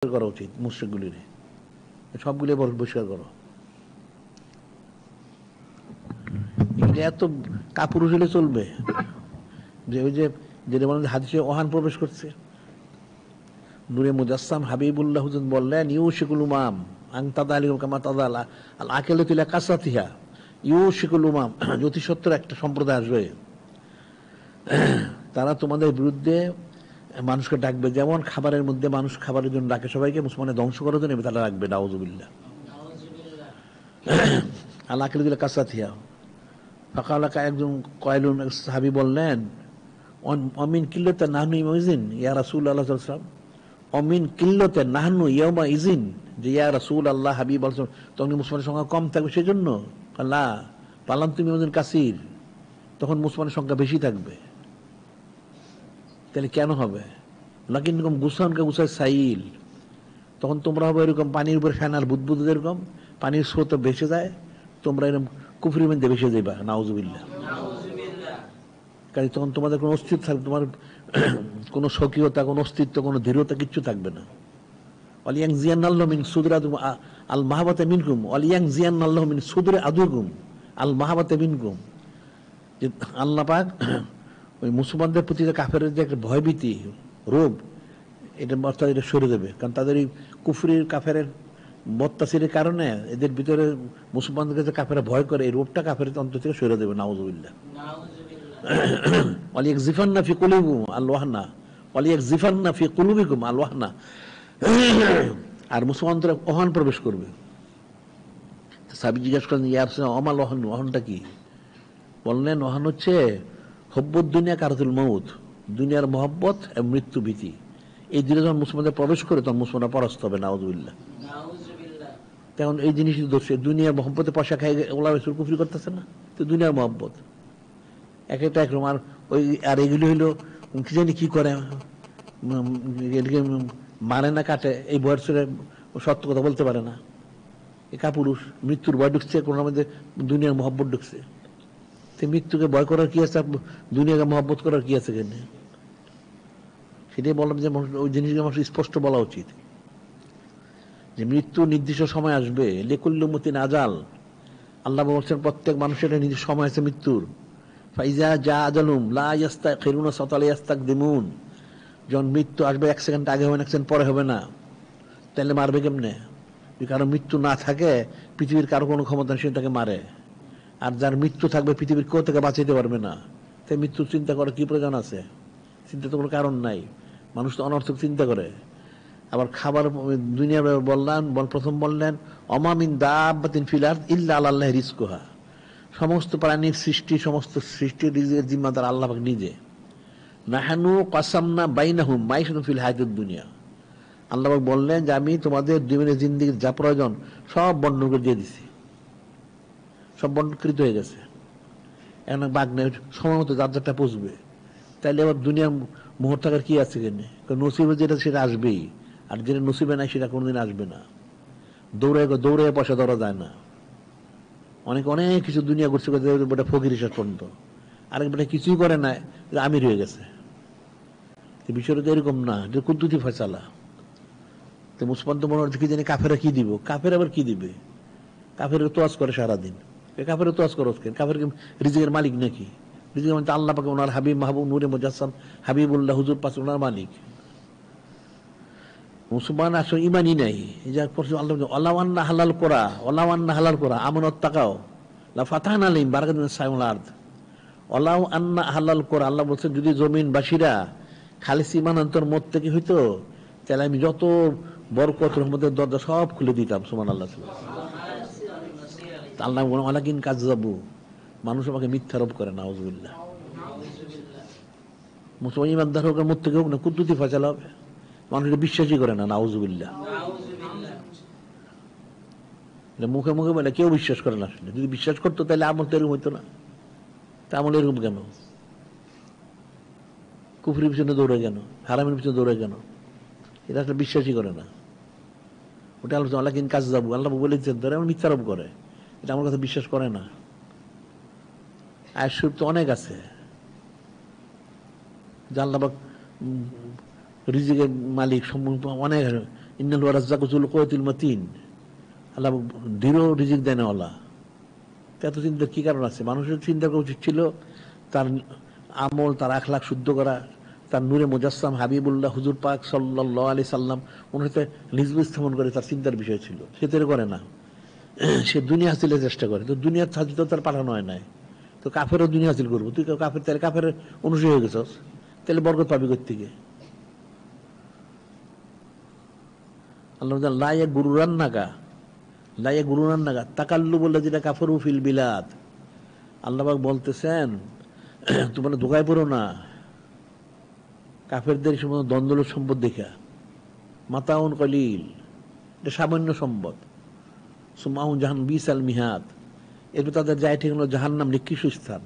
করা উচিত মুশরিকগুলির সবগুলি বহিষ্কার করো। এত কাপুরুষ হলে চলবে যে ওই যে যেটা বলেন হাদিসে ওহান প্রবেশ করছে। নূরে মুজাসসাম হাবিবুল্লাহ হুজুর বললেন ইউশিকুল উমাম আন তাদালিহু কামা তাদাল আল আকিলাতু ইলা কাসরাতিহা। ইউশিকুল উমাম অতি সত্বর একটা সম্প্রদায় আসবে, তারা তোমাদের বিরুদ্ধে মানুষকে ডাকবে, যেমন খাবারের মধ্যে মানুষ খাবারের জন্য ডাকে সবাইকে, মুসলমানের ধ্বংস করার জন্য তারা ডাকবে। নাউযুবিল্লাহ। আল আকিলাতু ইলা কাসরাতিহা ফাকালাকা একজন কয়লুন সাহাবী বললেন অমিন কিল্লাতে নাহনু ইমাইজিন ইয়া রাসূলুল্লাহ সাল্লাল্লাহু আলাইহি ওয়াসাল্লাম। অমিন কিল্লাতে নাহনু ইয়াউমা ইজিন, যে ইয়া রাসূলুল্লাহ হাবিব বলছেন তখন মুসলমানের সংখ্যা কম থাকবে সেজন্য। আল্লাহ পালাম তুমি ইমাইজিন কাসির, তখন মুসলমানের সংখ্যা বেশি থাকবে। তাহলে কেন হবে? লাকিন এরকম গুসানকে গুসায় সাইল, তখন তোমরা হবে এরকম পানির উপরে ফেনার বুদবুদ, এরকম পানির স্রোত ভেসে যায়, তোমরা এরকম কুফরির মধ্যে ভেসে যাইবা। নাউযুবিল্লাহ। কাজে তখন তোমাদের কোনো অস্তিত্ব থাকবে, তোমার কোনো স্বকীয়তা, কোনো অস্তিত্ব, কোনো দৃঢ়তা কিচ্ছু থাকবে না। ওয়ালিয়াং জিয়ান্নাল্লাহু মিন সুদরি আল মাহাবাতা মিনকুম ওয়ালিয়াং জিয়ান্নাল্লাহু মিন সুদরি আদুকুম আল মাহাবাতা মিনকুম। যে আল্লাহ পাক ওই মুসলমানদের প্রতি যে কাফেরের যে একটা ভয়ভীতি রোগ, এটা অর্থাৎ এটা সরে দেবে। কারণ তাদের এই কুফরির কাফেরের বত্তাসিরের কারণে এদের ভিতরে মুসলমানদেরকে যে কাফেরা ভয় করে, এই রোগটা কাফের অন্তর থেকে সরে দেবে। নাউযুবিল্লাহ। ওয়ালিয়াকযিফান্না ফি কুলুবিকুম আল ওয়াহনা ওয়ালিয়াকযিফান্না ফি কুলুবিকুম আল ওয়াহনা। আর মুসলমানরা ওহান প্রবেশ করবে। সাহাবী জিজ্ঞাসা করেন ইয়া রাসূলুল্লাহ আমাল ওহান, ওহানটা কি? বললেন ওহান হচ্ছে হুব্বুদ দুনিয়া কারাতুল মউত, দুনিয়ার মহব্বত এবং মৃত্যু ভীতি। এই দুটো যখন মুসলমানদের প্রবেশ করে তখন মুসলমানরা পরাস্ত হবে। নাউযুবিল্লাহ। তখন এই জিনিস দোষে দুনিয়ার মহব্বতে পয়সা খাই ওলা রাসূল কুফরি করতেছে না, তো দুনিয়ার মহব্বত এক একটা একরকম। আর ওই আর এগুলি হইলো কি জানি কি করে, এদিকে মারে না কাটে, এই বয়স সত্য কথা বলতে পারে না। এ কাপুরুষ, মৃত্যুর ভয় ঢুকছে, কোনো মধ্যে দুনিয়ার মহব্বত ঢুকছে। তো মৃত্যুকে ভয় করার কি আছে, দুনিয়াকে মহব্বত করার কি আছে কেন? সেটাই বললাম যে ওই জিনিসগুলো আমার স্পষ্ট বলা উচিত যে মৃত্যু নির্দিষ্ট সময় আসবে। লিকুল্লি উম্মাতিন আজাল, আল্লাহ বলছেন প্রত্যেক মানুষের নিজের সময় আছে মৃত্যুর। ফাইজা জা আজালুম লা ইস্তাখিরুনা সাওতা লা ইস্তাকদিমুন, যখন মৃত্যু আসবে এক সেকেন্ড আগে হবে না, এক সেকেন্ড পরে হবে না। তাহলে মারবে কেমনে? কারণ মৃত্যু না থাকে পৃথিবীর কারো কোনো ক্ষমতা নেই, সে তাকে মারে। আর যার মৃত্যু থাকবে পৃথিবীর কেউ তাকে বাঁচাইতে পারবে না। তাই মৃত্যুর চিন্তা করার কি প্রয়োজন আছে? চিন্তা তো কোনো কারণ নাই। মানুষ তো অনর্থক চিন্তা করে। আবার খাবার দুনিয়া বললেন, প্রথম বললেন ওমা মিন দাব্বাতিন ফিল আরদ ইল্লা আলাল্লাহি রিজকুহা, সমস্ত প্রাণীর সৃষ্টি, সমস্ত সৃষ্টির রিজিকের জিম্মাদার আল্লাহ পাক নিজে। নাহানু কাসামনা বাইনাহুম মাইশাতুন ফিল হায়াতুদ দুনিয়া, আল্লাহ পাক বললেন যে আমি তোমাদের জীবনের জিন্দেগির যা প্রয়োজন সব বন্টন করে দিয়ে দিছি, সব বন্টনকৃত হয়ে গেছে। এখন বাঘ নেই, সময় মতো যার যারটা পুষবে। তাইলে আবার দুনিয়ার মোহর থাকার কি আছে কেন? নসিবে যেটা সেটা আসবেই, আর যেটা নসিবে নাই সেটা কোনোদিন আসবে না। দৌড়ে দৌড়ে পয়সা ধরা যায় না। অনেক অনেক কিছু দুনিয়া করছে, ফকির হিসাব পর্যন্ত। আরেক বেটা কিছুই করে না, আমির হয়ে গেছে। বিষয়টা তো এরকম না, যে কুদ্দুতি ফয়সালা। তো মুসলমান তো মনে হচ্ছে কি জানি কাফেরা কি দিব, কাফের আবার কি দিবে? কাফের তোয়াজ করে সারাদিন, কাফের তোয়াজ করো, কাফের রিজিকের মালিক নাকি? রিজিকের মানে আল্লাহ পাকে, ওনার হাবিব মাহবুব নূরে মুজাসসাম হাবিবুল্লাহ হুজুর পাশে ওনার মালিক। মুসলমান আসলে ইমানই নাই। আল্লাহ আন্না হালাল করা, আল্লাহ আন্না হালাল করা আমানত তাকাও লা ফাতাহনা আলাইহিম বারাকাতুন মিনাস সামাই ওয়াল আরদ। আল্লাহ আন্না হালাল করা, আল্লাহ বলছেন যদি জমিনবাসীরা খালিস ঈমান অন্তর মত থেকে হইতো তাহলে আমি যত বরকত রহমতের দরজা সব খুলে দিতাম। সুবহানাল্লাহ। আল্লাহ বলেন ওয়ালাকিন কাযযাবু, মানুষ আমাকে মিথ্যারোপ করে। নাউযুবিল্লাহ। মুসলমান ইমানদার হোক মত থেকে হোক না, কুদ্দুতি ফয়সালা হবে। মানুষকে বিশ্বাসই করে না। নাউযুবিল্লাহ। মুখে মুখে বলে কেউ বিশ্বাস করে না। যদি বিশ্বাস করতো তাহলে আমল তো এরকম হইতো না। তা আমল এরকম কেন? কুফরির পিছনে দৌড়ে কেন? হারামের পিছনে দৌড়ে কেন? এটা আসলে বিশ্বাসই করে না। ওটা আলোচনা আল্লাহ কিন কাজ যাবো, আল্লাহ বলেছেন ধরে আমার মিথ্যারোপ করে, এটা আমার কথা বিশ্বাস করে না। আয়ের শরীফ তো অনেক আছে, যে আল্লাহ রিজিকের মালিক অনেক ইন্নাল রাজ্জাকু যুল কুওয়াতিল মাতিন, আল্লাহ দৃঢ় রিজিক দেন ওয়ালা। এত চিন্তার কি কারণ আছে? মানুষের চিন্তা করা উচিত ছিল তার আমল, তার আখলাক শুদ্ধ করা, তার নূরে মুজাসসাম হাবিবুল্লাহ হুজুর পাক সাল্লাল্লাহু আলাইহি সাল্লাম ওনার সাথে নিজব স্থাপন করে তার চিন্তার বিষয় ছিল। সে তো করে না, সে দুনিয়া হাসিলের চেষ্টা করে। তো দুনিয়ার সাথে তো তার পাঠানো হয় নাই, তো কাফেরও দুনিয়া হাসিল করবো। তুই কাফের, তাহলে কাফের অনুসারী হয়ে গেছস, তাহলে বরকত পাবি কোত্থেকে? আল্লাহ লাইয়া গুরুরান নাগা, লাইয়া গুরুরান নাগা তাকাল্লু বললে যেটা কাফরু ফিল বিলাদ। আল্লাহ পাক বলতেছেন তোমরা ধোকায় পড়ো না কাফেরদের সময় দ্বন্দ্ব সম্পদ দেখা। মাতাউন কলিল, এটা সামান্য সম্পদ। সুমাউন জাহান বিসাল মিহাদ, এরপর তাদের যায় ঠিক হলো জাহান্নাম, নিকৃষ্ট স্থান।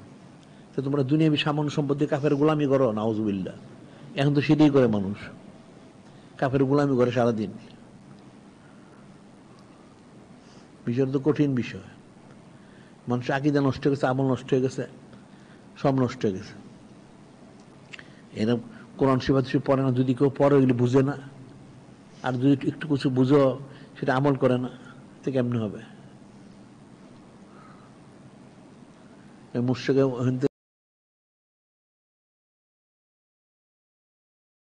তো তোমরা দুনিয়াবি সামান্য সম্পদ দিয়ে কাফের গোলামি করো, নাউজুবিল্লাহ। এখন তো সেটাই করে মানুষ, কাফের গোলামি করে সারাদিন। বিষয় তো কঠিন বিষয়। মানুষ আকীদা নষ্ট হয়ে গেছে, আমল নষ্ট হয়ে গেছে, সব নষ্ট হয়ে গেছে। এরকম কোরআন শিফাত পড়ে না, যদি কেউ পড়ে এগুলি বুঝে না, আর যদি একটু কিছু বুঝো সেটা আমল করে না, তো কেমনে হবে? মুর্শিদে